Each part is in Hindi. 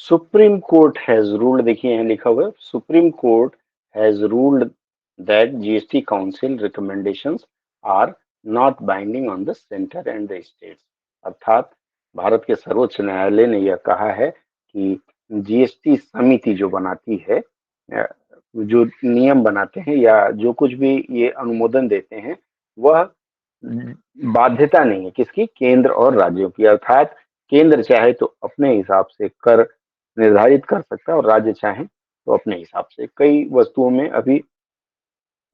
सुप्रीम कोर्ट हैज रूल्ड, देखिए यहाँ लिखा हुआ है, Supreme Court has ruled that GST council recommendations are not binding on the centre and the states. अर्थात भारत के सर्वोच्च न्यायालय ने यह कहा है कि जीएसटी समिति जो बनाती है, जो नियम बनाते हैं या जो कुछ भी ये अनुमोदन देते हैं, वह बाध्यता नहीं है किसकी, केंद्र और राज्यों की। अर्थात केंद्र चाहे तो अपने हिसाब से कर निर्धारित कर सकता है और राज्य चाहे तो अपने हिसाब से। कई वस्तुओं में अभी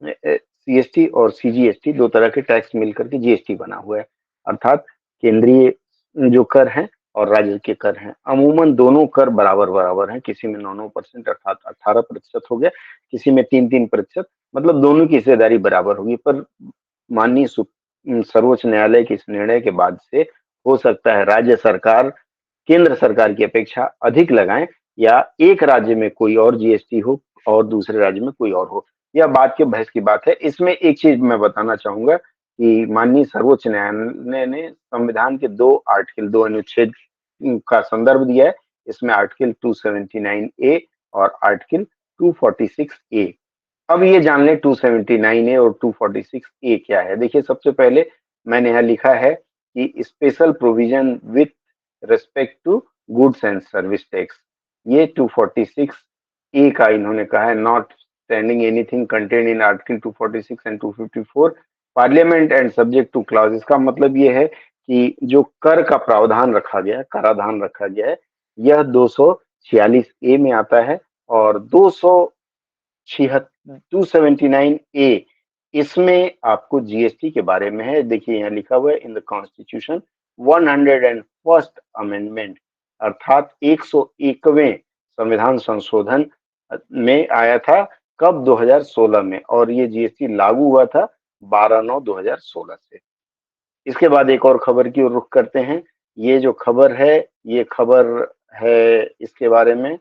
सीएसटी और सीजीएसटी दो तरह के टैक्स मिलकर के जीएसटी बना हुआ है। अर्थात केंद्रीय जो कर हैं और राज्य के कर हैं, अमूमन दोनों कर बराबर बराबर हैं। किसी में 9% अर्थात 18% हो गया, किसी में 3-3%, मतलब दोनों की हिस्सेदारी बराबर होगी। पर माननीय सर्वोच्च न्यायालय के इस निर्णय के बाद से हो सकता है राज्य सरकार केंद्र सरकार की अपेक्षा अधिक लगाएं, या एक राज्य में कोई और जीएसटी हो और दूसरे राज्य में कोई और हो। यह बात के बहस की बात है। इसमें एक चीज मैं बताना चाहूंगा कि माननीय सर्वोच्च न्यायालय ने संविधान के 2 अनुच्छेद का संदर्भ दिया है। इसमें आर्टिकल 279 ए और आर्टिकल 246 ए। अब ये जान लें 279 ए और 246 ए क्या है। देखिए, सबसे पहले मैंने यहाँ लिखा है कि special provision with respect to goods and service tax. ये 246 ए का इन्होंने कहा है, notwithstanding anything contain in article 246 and 254 Parliament and subject to clause. इसका मतलब ये है कि जो कर का प्रावधान रखा गया है, कराधान रखा गया है, यह 246 ए में आता है। और 279 ए, इसमें आपको जीएसटी के बारे में है। देखिए यहाँ लिखा हुआ है, in the constitution 101st amendment, अर्थात 101वें संविधान संशोधन में आया था। कब? 2016 में, और ये जीएसटी लागू हुआ था 12/9/2016 से। इसके बाद एक और खबर की ओर रुख करते हैं। ये जो खबर है, ये खबर है इसके बारे में,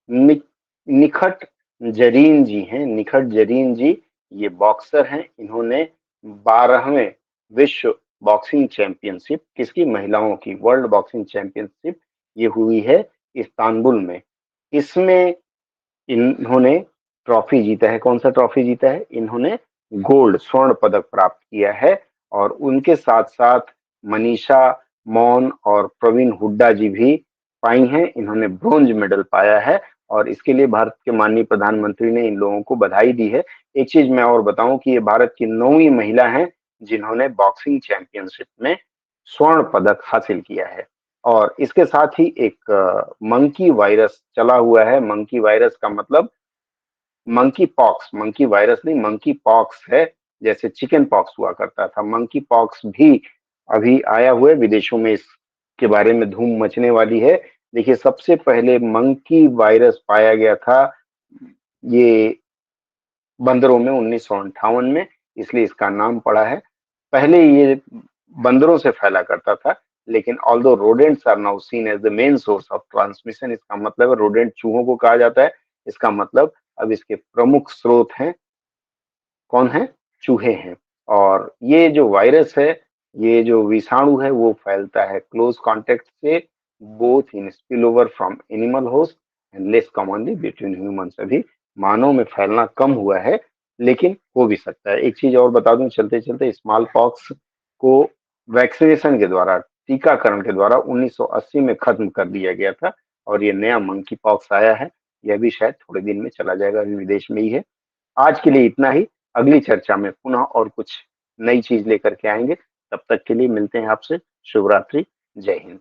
निखत जरीन जी हैं। निखत जरीन जी ये बॉक्सर हैं। इन्होंने 12वें विश्व बॉक्सिंग चैंपियनशिप, किसकी? महिलाओं की वर्ल्ड बॉक्सिंग चैंपियनशिप, ये हुई है इस्तांबुल में। इसमें इन्होंने ट्रॉफी जीता है। कौन सा ट्रॉफी जीता है? इन्होंने गोल्ड, स्वर्ण पदक प्राप्त किया है। और उनके साथ साथ मनीषा मौन और प्रवीण हुड्डा जी भी पाई हैं। इन्होंने ब्रोंज मेडल पाया है और इसके लिए भारत के माननीय प्रधानमंत्री ने इन लोगों को बधाई दी है। एक चीज मैं और बताऊं कि ये भारत की 9वीं महिला हैं जिन्होंने बॉक्सिंग चैंपियनशिप में स्वर्ण पदक हासिल किया है। और इसके साथ ही एक मंकी वायरस चला हुआ है। मंकी वायरस का मतलब मंकी पॉक्स, मंकी वायरस नहीं, मंकी पॉक्स है। जैसे चिकन पॉक्स हुआ करता था, मंकी पॉक्स भी अभी आया हुआ है विदेशों में। इसके बारे में धूम मचने वाली है। देखिए, सबसे पहले मंकी वायरस पाया गया था ये बंदरों में 1958 में, इसलिए इसका नाम पड़ा है। पहले ये बंदरों से फैला करता था, लेकिन although rodents are now seen as the main source of transmission, इसका मतलब है रोडेंट, चूहों को कहा जाता है। इसका मतलब अब इसके प्रमुख स्रोत हैं, कौन है? चूहे हैं। और ये जो वायरस है, ये जो विषाणु है, वो फैलता है क्लोज कॉन्टेक्ट से, both in spill over from animal host and less commonly between humans. अभी मानव में फैलना कम हुआ है, लेकिन हो भी सकता है। एक चीज और बता दूं चलते चलते, स्मॉल पॉक्स को वैक्सीनेशन के द्वारा, टीकाकरण के द्वारा 1980 में खत्म कर दिया गया था। और ये नया मंकी पॉक्स आया है, यह भी शायद थोड़े दिन में चला जाएगा, अभी विदेश में ही है। आज के लिए इतना ही। अगली चर्चा में पुनः और कुछ नई चीज लेकर के आएंगे। तब तक के लिए मिलते हैं आपसे। शुभ रात्रि। जय हिंद।